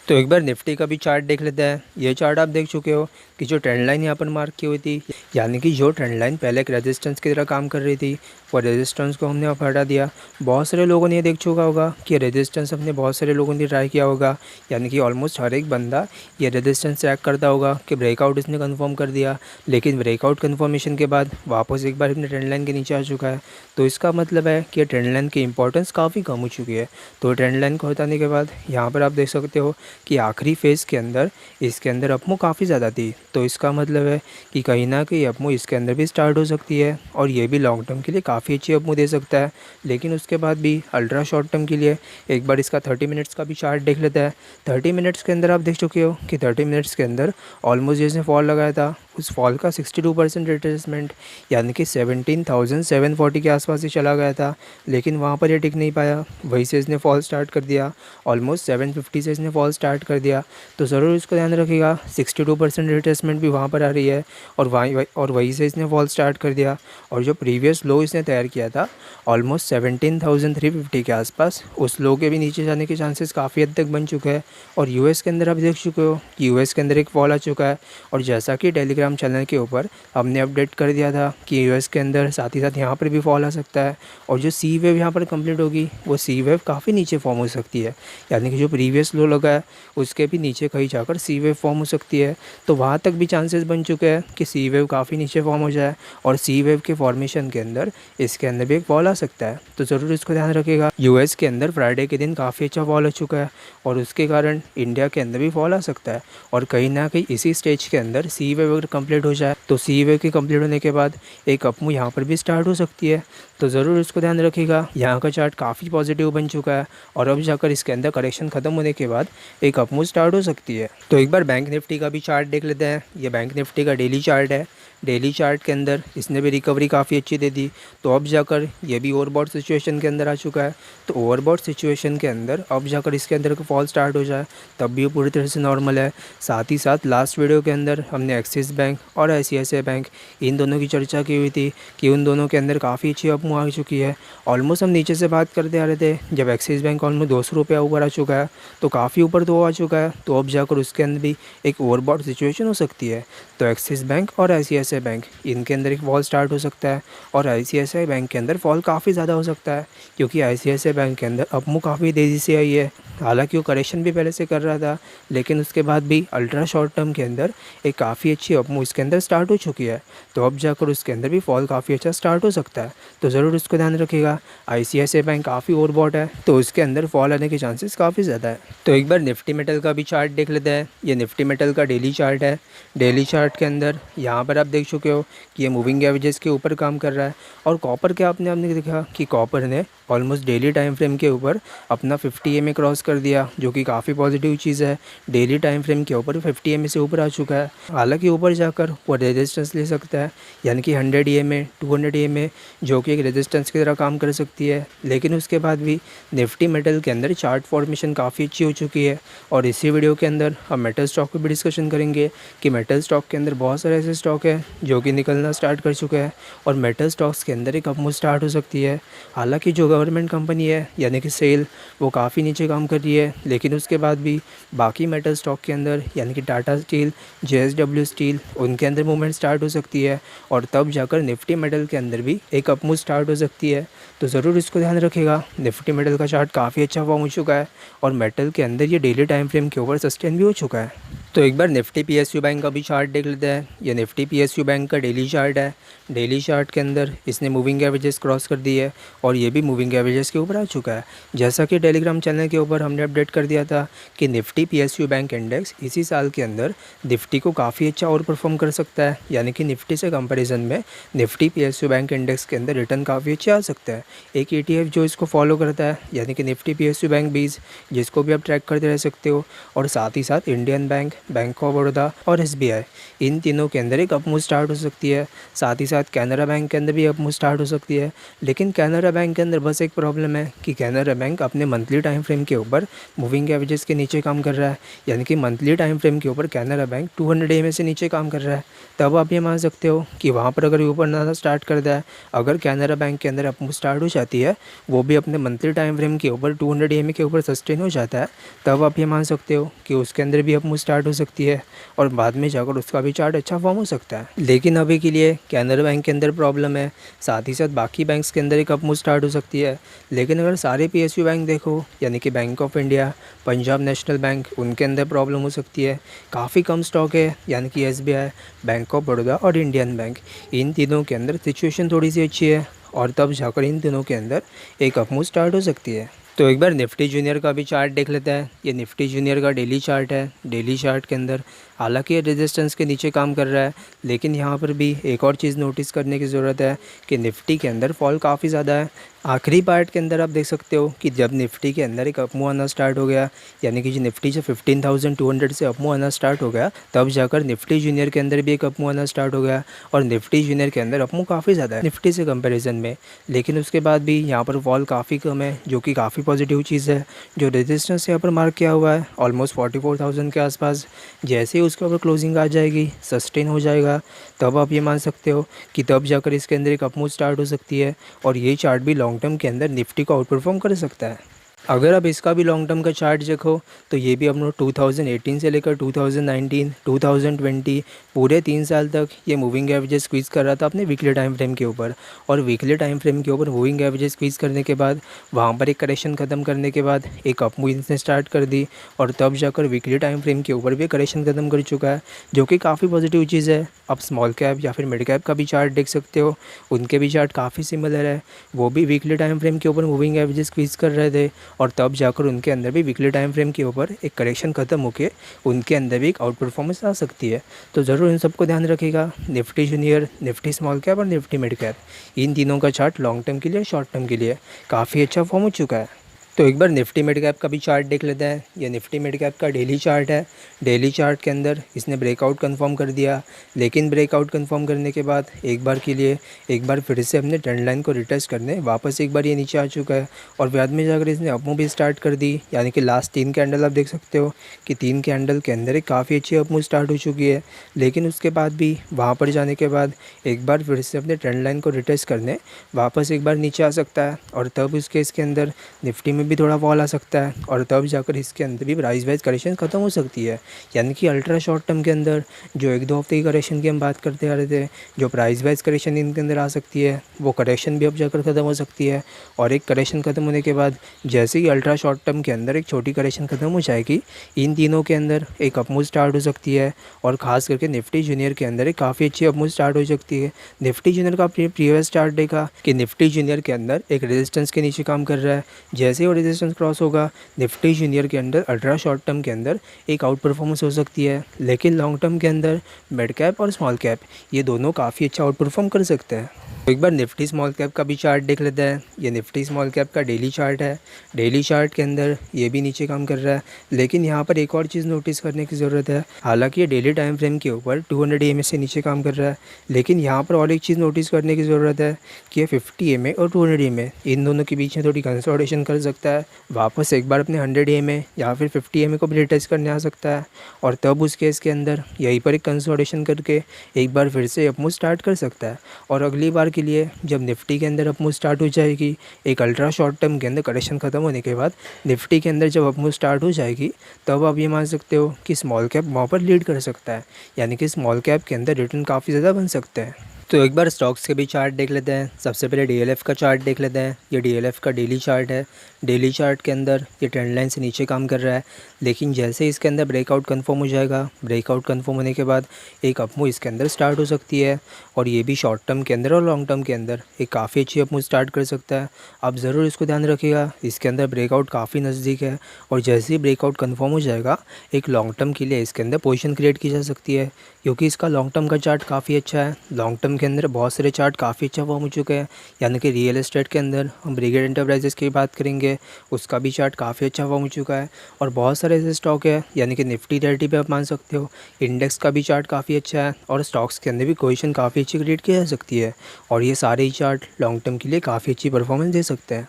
तो एक बार निफ्टी का भी चार्ट देख लेते हैं। ये चार्ट आप देख चुके हो कि जो ट्रेंड लाइन यहाँ पर मार्क की हुई थी, यानी कि जो ट्रेंड लाइन पहले एक रेजिस्टेंस की तरह काम कर रही थी, वो रेजिस्टेंस को हमने अब हटा दिया। बहुत सारे लोगों ने ये देख चुका होगा कि रेजिस्टेंस अपने बहुत सारे लोगों ने ट्राई किया होगा, यानी कि ऑलमोस्ट हर एक बंदा ये रेजिस्टेंस चेक करता होगा कि ब्रेकआउट इसने कन्फर्म कर दिया, लेकिन ब्रेकआउट कन्फर्मेशन के बाद वापस एक बार अपने ट्रेंड लाइन के नीचे आ चुका है। तो इसका मतलब है कि ट्रेंड लाइन की इंपॉर्टेंस काफ़ी कम हो चुकी है। तो ट्रेंड लाइन को हटाने के बाद यहाँ पर आप देख सकते हो कि आखिरी फेज़ के अंदर इसके अंदर अपमूव काफ़ी ज़्यादा थी। तो इसका मतलब है कि कहीं ना कहीं अपमूव इसके अंदर भी स्टार्ट हो सकती है और ये भी लॉन्ग टर्म के लिए काफ़ी अच्छी अपमूव दे सकता है। लेकिन उसके बाद भी अल्ट्रा शॉर्ट टर्म के लिए एक बार इसका 30 मिनट्स का भी चार्ट देख लेता है। 30 मिनट्स के अंदर आप देख चुके हो कि 30 मिनट्स के अंदर ऑलमोस्ट जिसने फॉल लगाया था, उस फॉल का 62% रिट्रेसमेंट, यानी कि 17,740 के आसपास ही चला गया था। लेकिन वहाँ पर ये टिक नहीं पाया, वहीं से इसने फॉल स्टार्ट कर दिया। ऑलमोस्ट 750 से इसने फॉल स्टार्ट कर दिया। तो ज़रूर इसको ध्यान रखिएगा, 62% रिट्रेसमेंट भी वहाँ पर आ रही है और वहीं से इसने फॉल स्टार्ट कर दिया। और जो प्रीवियस लो इसने तैयार किया था ऑलमोस्ट 17,350 के आसपास, उस लो के भी नीचे जाने के चांसेस काफ़ी हद तक बन चुके हैं। और यूएस के अंदर आप देख चुके हो कि यूएस के अंदर एक फॉल आ चुका है। और जैसा कि टेलीग्राम चैनल के ऊपर हमने अपडेट कर दिया था कि यूएस के अंदर साथ ही साथ यहाँ पर भी फॉल आ सकता है। और जो सी वेव यहाँ पर कंप्लीट होगी, वो सी वेव काफ़ी नीचे फॉर्म हो सकती है, यानी कि जो प्रीवियस लो लगा है उसके भी नीचे कहीं जाकर सी वेव फॉर्म हो सकती है। तो वहाँ तक भी चांसेस बन चुके हैं कि सी वेव काफ़ी नीचे फॉर्म हो जाए और सी वेव के फॉर्मेशन के अंदर इसके अंदर भी एक फॉल आ सकता है। तो ज़रूर इसको ध्यान रखिएगा। यूएस के अंदर फ्राइडे के दिन काफ़ी अच्छा फॉल हो चुका है और उसके कारण इंडिया के अंदर भी फॉल आ सकता है। और कहीं ना कहीं इसी स्टेज के अंदर सी वेव अगर कंप्लीट हो जाए तो सी वेव के कंप्लीट होने के बाद एक अपमूव यहाँ पर भी स्टार्ट हो सकती है। तो ज़रूर इसको ध्यान रखिएगा। यहाँ का चार्ट काफ़ी पॉजिटिव बन चुका है और अब जाकर इसके अंदर करेक्शन खत्म होने के बाद एक अपमूव स्टार्ट हो सकती है। तो एक बार बैंक निफ्टी का भी चार्ट देख लेते हैं। ये बैंक निफ्टी का डेली चार्ट है। डेली चार्ट के अंदर इसने भी रिकवरी काफ़ी अच्छी दे दी। तो अब जाकर ये भी ओवरबॉट सिचुएशन के अंदर आ चुका है। तो ओवरबॉट सिचुएशन के अंदर अब जाकर इसके अंदर का फॉल स्टार्ट हो जाए तब भी वो पूरी तरह से नॉर्मल है। साथ ही साथ लास्ट वीडियो के अंदर हमने एक्सिस बैंक और ICICI बैंक इन दोनों की चर्चा की हुई थी कि उन दोनों के अंदर काफ़ी अच्छी अपमूव आ चुकी है। ऑलमोस्ट हम नीचे से बात करते आ रहे थे, जब एक्सिस बैंक ऑलमोस्ट 200 रुपया ऊपर आ चुका है, तो काफ़ी ऊपर तो आ चुका है। तो अब जाकर उसके अंदर भी एक ओवरबॉट सिचुएशन हो सकती है। तो एक्सिस बैंक और ICICI बैंक इनके अंदर एक फॉल स्टार्ट हो सकता है और ICICI बैंक के अंदर फॉल काफ़ी ज़्यादा हो सकता है, क्योंकि ICICI बैंक के अंदर अपमूव काफ़ी तेज़ी से आई है। हालांकि वो करेक्शन भी पहले से कर रहा था, लेकिन उसके बाद भी अल्ट्रा शॉर्ट टर्म के अंदर एक काफ़ी अच्छी अपमूव इसके अंदर स्टार्ट हो चुकी है। तो अब जाकर उसके अंदर भी फॉल काफ़ी अच्छा स्टार्ट हो सकता है। तो ज़रूर इसको ध्यान रखिएगा। ICICI बैंक काफ़ी ओवरबॉट है, तो उसके अंदर फॉल आने के चांसेस काफ़ी ज़्यादा है। तो एक बार निफ्टी मेटल का भी चार्ट देख लेते हैं। ये निफ्टी मेटल का डेली चार्ट है। डेली चार्ट के अंदर यहाँ पर आप देख चुके हो कि ये मूविंग एवरेजेस के ऊपर काम कर रहा है। और कॉपर के आपने देखा कि कॉपर ने ऑलमोस्ट डेली टाइम फ्रेम के ऊपर अपना 50 EMA क्रॉस कर दिया, जो कि काफ़ी पॉजिटिव चीज़ है। डेली टाइम फ्रेम के ऊपर 50 EMA से ऊपर आ चुका है। हालांकि ऊपर जाकर वो रेजिस्टेंस ले सकता है, यानी कि 100 EMA 200 EMA, जो कि एक रेजिस्टेंस की तरह काम कर सकती है। लेकिन उसके बाद भी निफ्टी मेटल के अंदर चार्ट फॉर्मेशन काफ़ी अच्छी हो चुकी है। और इसी वीडियो के अंदर हम मेटल स्टॉक पर भी डिस्कशन करेंगे कि मेटल स्टॉक के अंदर बहुत सारे ऐसे स्टॉक है जो कि निकलना स्टार्ट कर चुके हैं और मेटल स्टॉक्स के अंदर एक अपमूव स्टार्ट हो सकती है। हालांकि जो गवर्नमेंट कंपनी है यानी कि सेल, वो काफ़ी नीचे काम कर रही है, लेकिन उसके बाद भी बाकी मेटल स्टॉक के अंदर यानी कि टाटा स्टील, JSW स्टील, उनके अंदर मूवमेंट स्टार्ट हो सकती है और तब जाकर निफ्टी मेटल के अंदर भी एक अपमूव स्टार्ट हो सकती है। तो ज़रूर इसको ध्यान रखिएगा। निफ्टी मेटल का चार्ट काफ़ी अच्छा फॉर्म हो चुका है और मेटल के अंदर ये डेली टाइम फ्रेम के ऊपर सस्टेन भी हो चुका है। तो एक बार निफ्टी PSU बैंक का भी चार्ट देख लेते हैं। ये निफ्टी PSU बैंक का डेली चार्ट है। डेली चार्ट के अंदर इसने मूविंग एवरेजेस क्रॉस कर दी है और ये भी मूविंग एवरेजेस के ऊपर आ चुका है। जैसा कि टेलीग्राम चैनल के ऊपर हमने अपडेट कर दिया था कि निफ्टी PSU बैंक इंडेक्स इसी साल के अंदर निफ्टी को काफ़ी अच्छा और परफॉर्म कर सकता है, यानी कि निफ्टी से कंपैरिजन में निफ्टी PSU बैंक इंडेक्स के अंदर रिटर्न काफ़ी अच्छा आ सकता है। एक ETF जो इसको फॉलो करता है, यानी कि निफ्टी PSU बैंक 20, जिसको भी आप ट्रैक करते रह सकते हो। और साथ ही साथ Indian bank, bank of Baroda और SBI, इन तीनों के अंदर एक अपमूव स्टार्ट हो सकती है। साथ ही साथ कैनरा बैंक के अंदर भी अपमूव स्टार्ट हो सकती है। लेकिन कैनरा बैंक के अंदर बस एक प्रॉब्लम है कि कैनरा बैंक अपने मंथली टाइम फ्रेम के ऊपर मूविंग एवरेजेस के नीचे काम कर रहा है, यानी कि मंथली टाइम फ्रेम के ऊपर कैनरा बैंक 200 EMA से नीचे काम कर रहा है। तब आप ये मान सकते हो कि वहाँ पर अगर ऊपर ना स्टार्ट कर दिया है, अगर कैनरा बैंक के अंदर अपमूव स्टार्ट हो जाती है, वो भी अपने मंथली टाइम फ्रेम के ऊपर 200 EMA के ऊपर सस्टेन हो जाता है, तब आप ये मान सकते हो कि उसके अंदर भी अपमूव स्टार्ट हो सकती है और बाद में जाकर उसका भी चार्ट अच्छा फॉर्म हो सकता है। लेकिन अभी के लिए कैनरा बैंक के अंदर प्रॉब्लम है, साथ ही साथ बाकी बैंक्स के अंदर एक अपमूव स्टार्ट हो सकती है। लेकिन अगर सारे PSU बैंक देखो, यानी कि bank of India, Punjab national bank, उनके अंदर प्रॉब्लम हो सकती है। काफ़ी कम स्टॉक है, यानी कि SBI, बैंक ऑफ बड़ौदा और इंडियन बैंक, इन तीनों के अंदर सिचुएशन थोड़ी सी अच्छी है और तब जाकर इन तीनों के अंदर एक अपमूव स्टार्ट हो सकती है। तो एक बार निफ्टी जूनियर का भी चार्ट देख लेते हैं। ये निफ्टी जूनियर का डेली चार्ट है। डेली चार्ट के अंदर हालांकि ये रेजिस्टेंस के नीचे काम कर रहा है, लेकिन यहाँ पर भी एक और चीज़ नोटिस करने की ज़रूरत है कि निफ्टी के अंदर फॉल काफ़ी ज़्यादा है। आखिरी पार्ट के अंदर आप देख सकते हो कि जब निफ्टी के अंदर एक अपमूव आना स्टार्ट हो गया, यानी कि जो निफ्टी से 15,200 से अपमूव आना स्टार्ट हो गया, तब जाकर निफ्टी जूनियर के अंदर भी एक अपमूव आना स्टार्ट हो गया और निफ्टी जूनियर के अंदर अपमूव काफ़ी ज़्यादा है निफ्टी से कंपैरिजन में। लेकिन उसके बाद भी यहाँ पर फॉल काफ़ी कम है, जो कि काफ़ी पॉजिटिव चीज़ है। जो रेजिस्टेंस यहाँ पर मार्क किया हुआ है ऑलमोस्ट 44,000 के आसपास, जैसे ही उसके ऊपर क्लोजिंग आ जाएगी, सस्टेन हो जाएगा, तब आप ये मान सकते हो कि तब जाकर इसके अंदर एक अपमूव स्टार्ट हो सकती है और ये चार्ट भी लॉन्ग टर्म के अंदर निफ्टी को आउट परफॉर्म कर सकता है। अगर आप इसका भी लॉन्ग टर्म का चार्ट देखो तो ये भी अपना 2018 से लेकर 2019, 2020 पूरे 3 साल तक ये मूविंग एवरेज स्क्वीज़ कर रहा था अपने वीकली टाइम फ्रेम के ऊपर। और वीकली टाइम फ्रेम के ऊपर मूविंग एवरेज स्क्वीज़ करने के बाद वहाँ पर एक करेक्शन ख़त्म करने के बाद एक अपमूव इसने स्टार्ट कर दी और तब जाकर वीकली टाइम फ्रेम के ऊपर भी करेक्शन ख़त्म कर चुका है, जो कि काफ़ी पॉजिटिव चीज़ है। आप स्मॉल कैप या फिर मिड कैप का भी चार्ट देख सकते हो, उनके भी चार्ट काफ़ी सिमिलर है। वो भी वीकली टाइम फ्रेम के ऊपर मूविंग एवरेज स्क्वीज़ कर रहे थे और तब जाकर उनके अंदर भी वीकली टाइम फ्रेम के ऊपर एक करेक्शन ख़त्म होकर उनके अंदर भी एक आउट परफॉर्मेंस आ सकती है। तो ज़रूर इन सबको ध्यान रखिएगा। Nifty junior, Nifty small cap और निफ्टी मिड कैप, इन तीनों का चार्ट लॉन्ग टर्म के लिए, शॉर्ट टर्म के लिए काफ़ी अच्छा फॉर्म हो चुका है। तो एक बार निफ्टी मिड कैप का भी चार्ट देख लेते हैं। ये निफ्टी मिड कैप का डेली चार्ट है। डेली चार्ट के अंदर इसने ब्रेकआउट कंफर्म कर दिया, लेकिन ब्रेकआउट कंफर्म करने के बाद एक बार के लिए एक बार फिर से अपने ट्रेंड लाइन को रिटेस्ट करने वापस एक बार ये नीचे आ चुका है और बाद में जाकर इसने अपमूव भी स्टार्ट कर दी। यानी कि लास्ट 3 कैंडल आप देख सकते हो कि 3 कैंडल के अंदर एक काफ़ी अच्छी अपमूव स्टार्ट हो चुकी है। लेकिन उसके बाद भी वहाँ पर जाने के बाद एक बार फिर से अपने ट्रेंड लाइन को रिटेस्ट करने वापस एक बार नीचे आ सकता है और तब उस केस के अंदर निफ्टी में भी थोड़ा फॉल आ सकता है और तब जाकर इसके अंदर भी प्राइस वाइज करेक्शन ख़त्म हो सकती है। यानी कि अल्ट्रा शॉर्ट टर्म के अंदर जो 1-2 हफ्ते की करेक्शन की हम बात करते आ रहे थे, जो प्राइस वाइज करेक्शन इनके अंदर आ सकती है, वो करेक्शन भी अब जाकर ख़त्म हो सकती है। और एक करेक्शन ख़त्म होने के बाद जैसे ही अल्ट्रा शॉर्ट टर्म के अंदर एक छोटी करेक्शन ख़त्म हो जाएगी, इन तीनों के अंदर एक अपमूव स्टार्ट हो सकती है और ख़ास करके निफ्टी जूनियर के अंदर एक काफ़ी अच्छी अपमूव स्टार्ट हो सकती है। निफ्टी जूनियर का प्रीवियस चार्ट देखा कि निफ्टी जूनियर के अंदर एक रेजिस्टेंस के नीचे काम कर रहा है। जैसे ही वो रेजिस्टेंस क्रॉस होगा, निफ्टी जूनियर के अंदर अल्ट्रा शॉर्ट टर्म के अंदर एक आउट परफॉर्मेंस हो सकती है। लेकिन लॉन्ग टर्म के अंदर मिड कैप और स्मॉल कैप ये दोनों काफ़ी अच्छा आउट परफॉर्म कर सकते हैं। तो एक बार निफ्टी स्मॉल कैप का भी चार्ट देख लेते हैं। ये निफ्टी स्मॉल कैप का डेली चार्ट है। डेली चार्ट के अंदर ये भी नीचे काम कर रहा है, लेकिन यहाँ पर एक और चीज़ नोटिस करने की ज़रूरत है। हालांकि ये डेली टाइम फ्रेम के ऊपर 200 EMA से नीचे काम कर रहा है, लेकिन यहाँ पर और एक चीज़ नोटिस करने की ज़रूरत है कि ये 50 EMA और 200 EMA इन दोनों के बीच में थोड़ी कंसोलिडेशन कर सकता है। वापस एक बार अपने 100 EMA या फिर 50 EMA को भी रिटेस्ट करने आ सकता है और तब उस केस के अंदर यहीं पर एक कंसोलिडेशन करके एक बार फिर से अपमूव स्टार्ट कर सकता है। और अगली बार के लिए जब निफ्टी के अंदर अपमूव स्टार्ट हो जाएगी, एक अल्ट्रा शॉर्ट टर्म के अंदर करेक्शन ख़त्म होने के बाद निफ्टी के अंदर जब अपमूव स्टार्ट हो जाएगी, तब आप ये मान सकते हो कि स्मॉल कैप वहाँ पर लीड कर सकता है। यानी कि स्मॉल कैप के अंदर रिटर्न काफ़ी ज़्यादा बन सकते हैं। तो एक बार स्टॉक्स के भी चार्ट देख लेते हैं। सबसे पहले DLF का चार्ट देख लेते हैं। ये DLF का डेली चार्ट है। डेली चार्ट के अंदर ये ट्रेंड लाइन से नीचे काम कर रहा है, लेकिन जैसे ही इसके अंदर ब्रेकआउट कंफर्म हो जाएगा, ब्रेकआउट कंफर्म होने के बाद एक अपमूव इसके अंदर स्टार्ट हो सकती है और ये भी शॉर्ट टर्म के अंदर और लॉन्ग टर्म के अंदर एक काफ़ी अच्छी अपमूव स्टार्ट कर सकता है। आप ज़रूर इसको ध्यान रखिएगा। इसके अंदर ब्रेकआउट काफ़ी नज़दीक है और जैसे ही ब्रेकआउट कंफर्म हो जाएगा, एक लॉन्ग टर्म के लिए इसके अंदर पोजीशन क्रिएट की जा सकती है, क्योंकि इसका लॉन्ग टर्म का चार्ट काफ़ी अच्छा है। लॉन्ग टर्म के अंदर बहुत सारे चार्ट काफ़ी अच्छा फॉर्म हो चुके हैं। यानी कि रियल एस्टेट के अंदर हम ब्रिगेड एंटरप्राइजेस की बात करेंगे, उसका भी चार्ट काफ़ी अच्छा फॉर्म हो चुका है। और बहुत सारे ऐसे स्टॉक है यानी कि निफ्टी 30 पे आप मान सकते हो, इंडेक्स का भी चार्ट काफ़ी अच्छा है और स्टॉक्स के अंदर भी पोजीशन काफ़ी अच्छी क्रिएट की जा सकती है। और ये सारे ही चार्ट लॉन्ग टर्म के लिए काफ़ी अच्छी परफॉर्मेंस दे सकते हैं।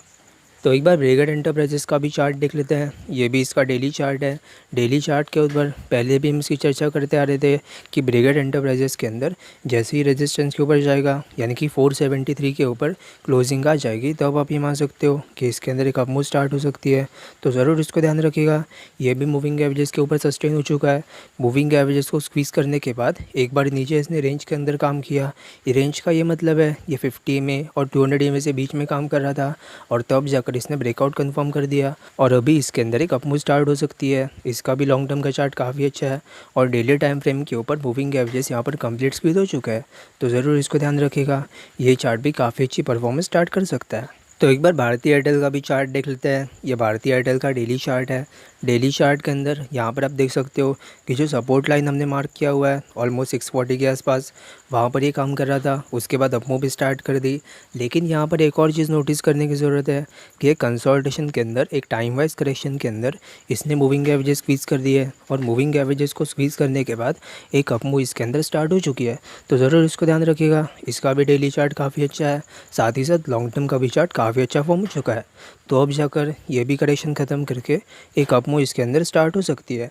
तो एक बार ब्रिगेड एंटरप्राइजेस का भी चार्ट देख लेते हैं। ये भी इसका डेली चार्ट है। डेली चार्ट के ऊपर पहले भी हम इसकी चर्चा करते आ रहे थे कि ब्रिगेड एंटरप्राइजेस के अंदर जैसे ही रेजिस्टेंस के ऊपर जाएगा यानी कि 473 के ऊपर क्लोजिंग आ जाएगी, तब आप ये मान सकते हो कि इसके अंदर एक अपमूव स्टार्ट हो सकती है। तो ज़रूर इसको ध्यान रखिएगा। ये भी मूविंग एवरेजेस के ऊपर सस्टेन हो चुका है। मूविंग एवरेजेस को स्क्वीज़ करने के बाद एक बार नीचे इसने रेंज के अंदर काम किया। ये रेंज का ये मतलब है ये 50 में और 200 में से बीच में काम कर रहा था और तब जाकर इसने ब्रेकआउट कंफर्म कर दिया और अभी इसके अंदर एक अपमूव स्टार्ट हो सकती है। इसका भी लॉन्ग टर्म का चार्ट काफ़ी अच्छा है और डेली टाइम फ्रेम के ऊपर मूविंग एवरेजेस यहाँ पर कंप्लीट स्क्वीज हो चुका है। तो ज़रूर इसको ध्यान रखिएगा। ये चार्ट भी काफ़ी अच्छी परफॉर्मेंस स्टार्ट कर सकता है। तो एक बार भारतीय एयरटेल का भी चार्ट देख लेते हैं। ये भारतीय एयरटेल का डेली चार्ट है। डेली चार्ट के अंदर यहाँ पर आप देख सकते हो कि जो सपोर्ट लाइन हमने मार्क किया हुआ है ऑलमोस्ट 640 के आसपास, वहाँ पर ये काम कर रहा था। उसके बाद अपमूव स्टार्ट कर दी। लेकिन यहाँ पर एक और चीज़ नोटिस करने की ज़रूरत है कि कंसोलिडेशन के अंदर एक टाइम वाइज करेक्शन के अंदर इसने मूविंग एवरेजेस स्क्वीज़ कर दिए है और मूविंग एवरेजेस को स्क्वीज़ करने के बाद एक अपमूव इसके अंदर स्टार्ट हो चुकी है। तो ज़रूर इसको ध्यान रखिएगा। इसका भी डेली चार्ट काफ़ी अच्छा है, साथ ही साथ लॉन्ग टर्म का भी चार्ट काफ़ी अच्छा फॉर्म हो चुका है। तो अब जाकर ये भी करेक्शन ख़त्म करके एक अपमूव इसके अंदर स्टार्ट हो सकती है।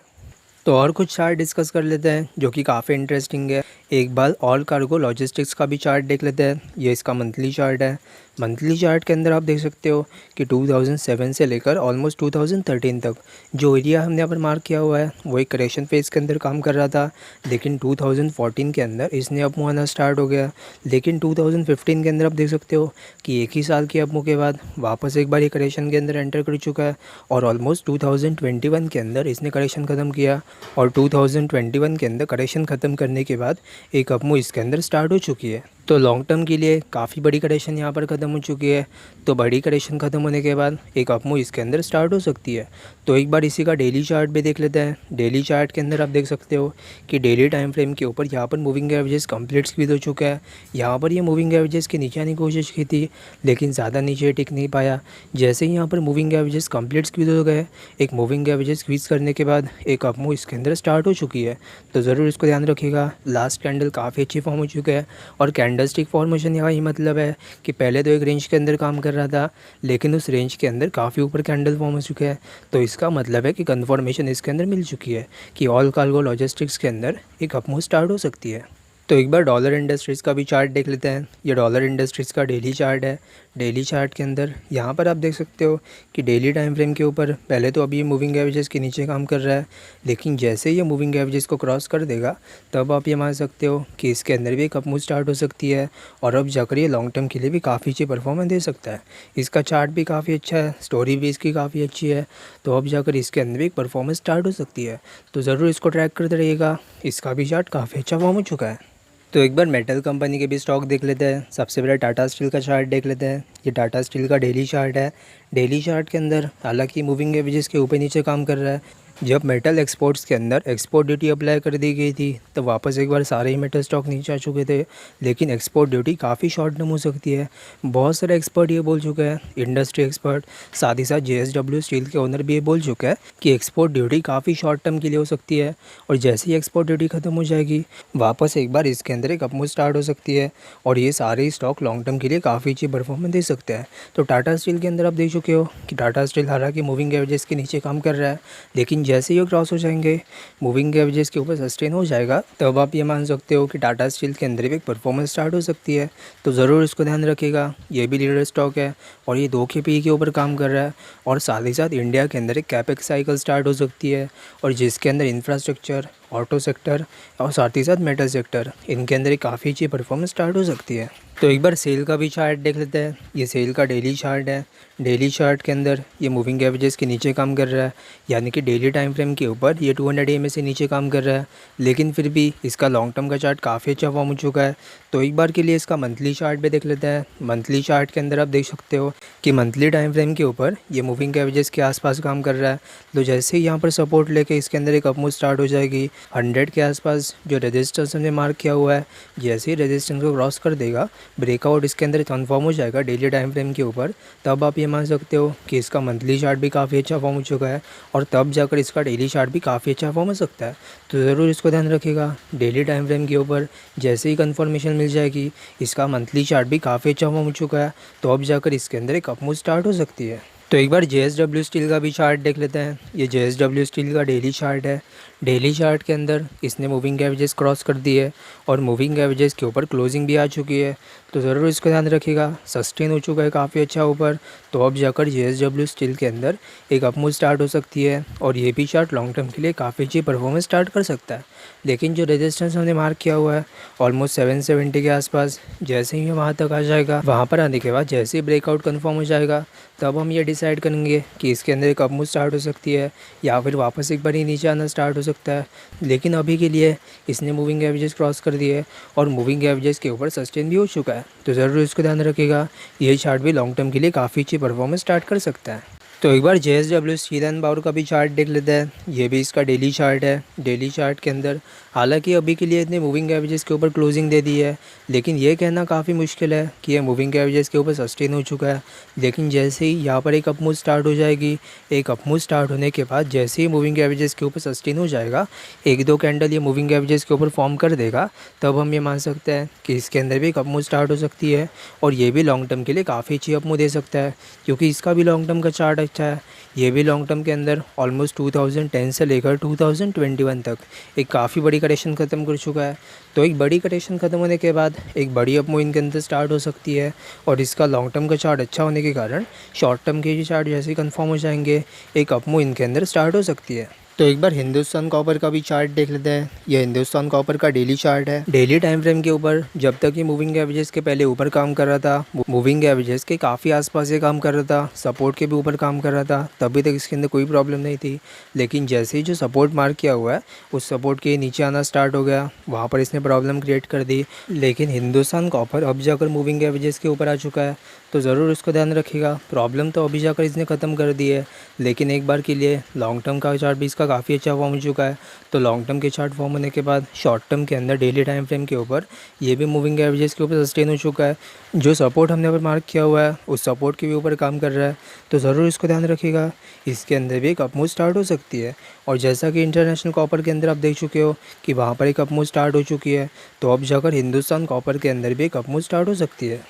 तो और कुछ चार्ट डिस्कस कर लेते हैं जो कि काफ़ी इंटरेस्टिंग है। एक बार ऑल कार्गो लॉजिस्टिक्स का भी चार्ट देख लेते हैं। ये इसका मंथली चार्ट है। मंथली चार्ट के अंदर आप देख सकते हो कि 2007 से लेकर ऑलमोस्ट 2013 तक जो एरिया हमने यहाँ पर मार्क किया हुआ है वो एक करेक्शन फेज़ के अंदर काम कर रहा था। लेकिन 2014 के अंदर इसने अपमूव आना स्टार्ट हो गया। लेकिन 2015 के अंदर आप देख सकते हो कि एक ही साल के अपमूव के बाद वापस एक बार ये करेक्शन के अंदर एंटर कर चुका है और ऑलमोस्ट 2021 के अंदर इसने करेक्शन ख़त्म किया और 2021 के अंदर करेक्शन ख़त्म करने के बाद एक अपमूव इसके अंदर स्टार्ट हो चुकी है। तो लॉन्ग टर्म के लिए काफ़ी बड़ी करेक्शन यहाँ पर ख़त्म हो चुकी है। तो बड़ी करेक्शन ख़त्म होने के बाद एक अपमूव इसके अंदर स्टार्ट हो सकती है। तो एक बार इसी का डेली चार्ट भी देख लेते हैं। डेली चार्ट के अंदर आप देख सकते हो कि डेली टाइम फ्रेम के ऊपर यहाँ पर मूविंग एवरेजेस कंप्लीट स्क्वीज हो चुका है। यहाँ पर ये मूविंग एवरेजेस के नीचे आने की कोशिश की थी लेकिन ज़्यादा नीचे टिक नहीं पाया। जैसे ही यहाँ पर मूविंग एवरेजेस कंप्लीट स्क्वीज हो गए, एक मूविंग एवरेजेस स्क्वीज करने के बाद एक अपमूव इसके अंदर स्टार्ट हो चुकी है। तो ज़रूर इसको ध्यान रखिएगा। लास्ट कैंडल काफ़ी अच्छी फॉर्म हो चुका है और कैंडलस्टिक फॉर्मेशन यहाँ ही मतलब है कि पहले तो एक रेंज के अंदर काम कर रहा था लेकिन उस रेंज के अंदर काफ़ी ऊपर कैंडल फॉर्म हो चुके हैं। तो इसका मतलब है कि कन्फर्मेशन इसके अंदर मिल चुकी है कि ऑल कार्गो लॉजिस्टिक्स के अंदर एक अपमूव स्टार्ट हो सकती है। तो एक बार डॉलर इंडस्ट्रीज़ का भी चार्ट देख लेते हैं। ये डॉलर इंडस्ट्रीज़ का डेली चार्ट है। डेली चार्ट के अंदर यहाँ पर आप देख सकते हो कि डेली टाइम फ्रेम के ऊपर पहले तो अभी ये मूविंग एवरेजेस के नीचे काम कर रहा है लेकिन जैसे ही ये मूविंग एवरेजेस को क्रॉस कर देगा तब आप ये मान सकते हो कि इसके अंदर भी एक अपमूव स्टार्ट हो सकती है और अब जाकर ये लॉन्ग टर्म के लिए भी काफ़ी अच्छी परफॉर्मेंस दे सकता है। इसका चार्ट भी काफ़ी अच्छा है, स्टोरी भी इसकी काफ़ी अच्छी है। तो अब जाकर इसके अंदर भी एक परफॉर्मेंस स्टार्ट हो सकती है। तो ज़रूर इसको ट्रैक करते रहिएगा। इसका भी चार्ट काफ़ी अच्छा फॉर्म हो चुका है। तो एक बार मेटल कंपनी के भी स्टॉक देख लेते हैं। सबसे पहले टाटा स्टील का चार्ट देख लेते हैं। ये टाटा स्टील का डेली चार्ट है। डेली चार्ट के अंदर हालांकि मूविंग एवरेजेस के ऊपर नीचे काम कर रहा है। जब मेटल एक्सपोर्ट्स के अंदर एक्सपोर्ट ड्यूटी अप्लाई कर दी गई थी तो वापस एक बार सारे ही मेटल स्टॉक नीचे आ चुके थे लेकिन एक्सपोर्ट ड्यूटी काफ़ी शॉर्ट टर्म हो सकती है। बहुत सारे एक्सपर्ट ये बोल चुके हैं, इंडस्ट्री एक्सपर्ट, साथ ही साथ JSW स्टील के ओनर भी ये बोल चुका है कि एक्सपोर्ट ड्यूटी काफ़ी शॉर्ट टर्म के लिए हो सकती है और जैसे ही एक्सपोर्ट ड्यूटी ख़त्म हो जाएगी वापस एक बार इसके अंदर एक अपमूव स्टार्ट हो सकती है और ये सारे स्टॉक लॉन्ग टर्म के लिए काफ़ी अच्छी परफॉर्मेंस दे सकते हैं। तो टाटा स्टील के अंदर आप देख चुके हो कि टाटा स्टील हालांकि मूविंग एवरेजेस के नीचे काम कर रहा है लेकिन जैसे ही क्रॉस हो जाएंगे, मूविंग एवरेजेस के ऊपर सस्टेन हो जाएगा, तब आप ये मान सकते हो कि टाटा स्टील के अंदर भी एक परफॉर्मेंस स्टार्ट हो सकती है। तो ज़रूर इसको ध्यान रखिएगा। ये भी लीडर स्टॉक है और ये 2 के पी के ऊपर काम कर रहा है और साथ ही साथ इंडिया के अंदर एक कैपेक्स साइकिल स्टार्ट हो सकती है और जिसके अंदर इंफ्रास्ट्रक्चर, ऑटो सेक्टर और साथ ही साथ मेटल सेक्टर, इनके अंदर एक काफ़ी अच्छी परफॉर्मेंस स्टार्ट हो सकती है। तो एक बार सेल का भी चार्ट देख लेते हैं। ये सेल का डेली चार्ट है। डेली चार्ट के अंदर ये मूविंग एवरेजेस के नीचे काम कर रहा है यानी कि डेली टाइम फ्रेम के ऊपर ये 200 EMA से नीचे काम कर रहा है लेकिन फिर भी इसका लॉन्ग टर्म का चार्ट काफ़ी अच्छा फॉर्म हो चुका है। तो एक बार के लिए इसका मंथली चार्ट भी देख लेते हैं। मंथली चार्ट के अंदर आप देख सकते हो कि मंथली टाइम फ्रेम के ऊपर ये मूविंग एवरेजेस के आसपास काम कर रहा है। तो जैसे ही यहाँ पर सपोर्ट लेके इसके अंदर एक अपमूव स्टार्ट हो जाएगी 100 के आसपास जो रेजिस्टेंस हमने मार्क किया हुआ है, जैसे ही रेजिस्टेंस को क्रॉस कर देगा ब्रेकआउट इसके अंदर कन्फर्म हो जाएगा डेली टाइम फ्रेम के ऊपर, तब आप ये मान सकते हो कि इसका मंथली चार्ट भी काफ़ी अच्छा फॉर्म हो चुका है और तब जाकर इसका डेली चार्ट भी काफ़ी अच्छा फॉर्म हो सकता है। तो ज़रूर इसको ध्यान रखिएगा, डेली टाइम फ्रेम के ऊपर जैसे ही कन्फर्मेशन मिल जाएगी इसका मंथली चार्ट भी काफ़ी अच्छा फॉर्म हो चुका है, तो अब जाकर इसके अंदर एक अपमूव स्टार्ट हो सकती है। तो एक बार JSW स्टील का भी चार्ट देख लेते हैं। ये JSW स्टील का डेली चार्ट है। डेली चार्ट के अंदर इसने मूविंग एवरेजेस क्रॉस कर दी है और मूविंग एवरेजेस के ऊपर क्लोजिंग भी आ चुकी है, तो ज़रूर इसको ध्यान रखिएगा। सस्टेन हो चुका है काफ़ी अच्छा ऊपर, तो अब जाकर JSW स्टील के अंदर एक अपमूव स्टार्ट हो सकती है और ये भी चार्ट लॉन्ग टर्म के लिए काफ़ी अच्छी परफॉर्मेंस स्टार्ट कर सकता है। लेकिन जो रेजिस्टेंस हमने मार्क किया हुआ है ऑलमोस्ट 770 के आसपास, जैसे ही वहाँ तक आ जाएगा, वहाँ पर आने के बाद जैसे ही ब्रेकआउट कन्फर्म हो जाएगा तब हम ये डिसाइड करेंगे कि इसके अंदर एक अपमूव स्टार्ट हो सकती है या फिर वापस एक बार ही नीचे आना स्टार्ट हो सकता है। लेकिन अभी के लिए इसने मूविंग एवरेजेस क्रॉस कर दिए और मूविंग एवरेजेस के ऊपर सस्टेन भी हो चुका है, तो ज़रूर इसको ध्यान रखिएगा। ये चार्ट भी लॉन्ग टर्म के लिए काफ़ी अच्छी परफॉर्मेंस स्टार्ट कर सकता है। तो एक बार JSW स्टील एंड पावर का भी चार्ट देख लेते हैं। ये भी इसका डेली चार्ट है। डेली चार्ट के अंदर हालांकि अभी के लिए इतने मूविंग एवरेजेस के ऊपर क्लोजिंग दे दी है, लेकिन ये कहना काफ़ी मुश्किल है कि ये मूविंग एवरेजेस के ऊपर सस्टेन हो चुका है। लेकिन जैसे ही यहाँ पर एक अपमूव स्टार्ट हो जाएगी, एक अपमूव स्टार्ट होने के बाद जैसे ही मूविंग एवरेजेस के ऊपर सस्टेन हो जाएगा, एक दो कैंडल ये मूविंग एवरेजेस के ऊपर फॉर्म कर देगा, तब हम ये मान सकते हैं कि इसके अंदर भी एक अपमूव स्टार्ट हो सकती है और ये भी लॉन्ग टर्म के लिए काफ़ी अच्छी अपमूव दे सकता है, क्योंकि इसका भी लॉन्ग टर्म का चार्ट अच्छा है। ये भी लॉन्ग टर्म के अंदर ऑलमोस्ट 2010 से लेकर 2021 तक एक काफ़ी बड़ी करेक्शन ख़त्म कर चुका है। तो एक बड़ी करेक्शन ख़त्म होने के बाद एक बड़ी अपमूव इनके अंदर स्टार्ट हो सकती है और इसका लॉन्ग टर्म का चार्ट अच्छा होने के कारण शॉर्ट टर्म के ये चार्ट जैसे ही कन्फर्म हो जाएंगे, एक अपमूव इनके अंदर स्टार्ट हो सकती है। तो एक बार हिंदुस्तान कॉपर का भी चार्ट देख लेते हैं। यह हिंदुस्तान कॉपर का डेली चार्ट है। डेली टाइम फ्रेम के ऊपर जब तक ये मूविंग एवरेजेस के पहले ऊपर काम कर रहा था, मूविंग एवरेजेस के काफ़ी आसपास ये काम कर रहा था, सपोर्ट के भी ऊपर काम कर रहा था, तभी तक इसके अंदर कोई प्रॉब्लम नहीं थी। लेकिन जैसे ही जो सपोर्ट मार्क किया हुआ है उस सपोर्ट के नीचे आना स्टार्ट हो गया, वहाँ पर इसने प्रॉब्लम क्रिएट कर दी। लेकिन हिंदुस्तान कॉपर अब जाकर मूविंग एवरेजेस के ऊपर आ चुका है, तो ज़रूर इसको ध्यान रखिएगा। प्रॉब्लम तो अभी जाकर इसने ख़त्म कर दी है, लेकिन एक बार के लिए लॉन्ग टर्म का चार्ट भी इसका काफ़ी अच्छा फॉर्म हो चुका है। तो लॉन्ग टर्म के चार्ट फॉर्म होने के बाद शॉर्ट टर्म के अंदर डेली टाइम फ्रेम के ऊपर ये भी मूविंग एवरेजेस के ऊपर सस्टेन हो चुका है। जो सपोर्ट हमने पर मार्क किया हुआ है उस सपोर्ट के भी ऊपर काम कर रहा है, तो ज़रूर इसको ध्यान रखिएगा। इसके अंदर भी एक अपमूव स्टार्ट हो सकती है और जैसा कि इंटरनेशनल कॉपर के अंदर आप देख चुके हो कि वहाँ पर एक अपमूव स्टार्ट हो चुकी है, तो अब जाकर हिंदुस्तान कॉपर के अंदर भी एक अपमूव स्टार्ट हो सकती है।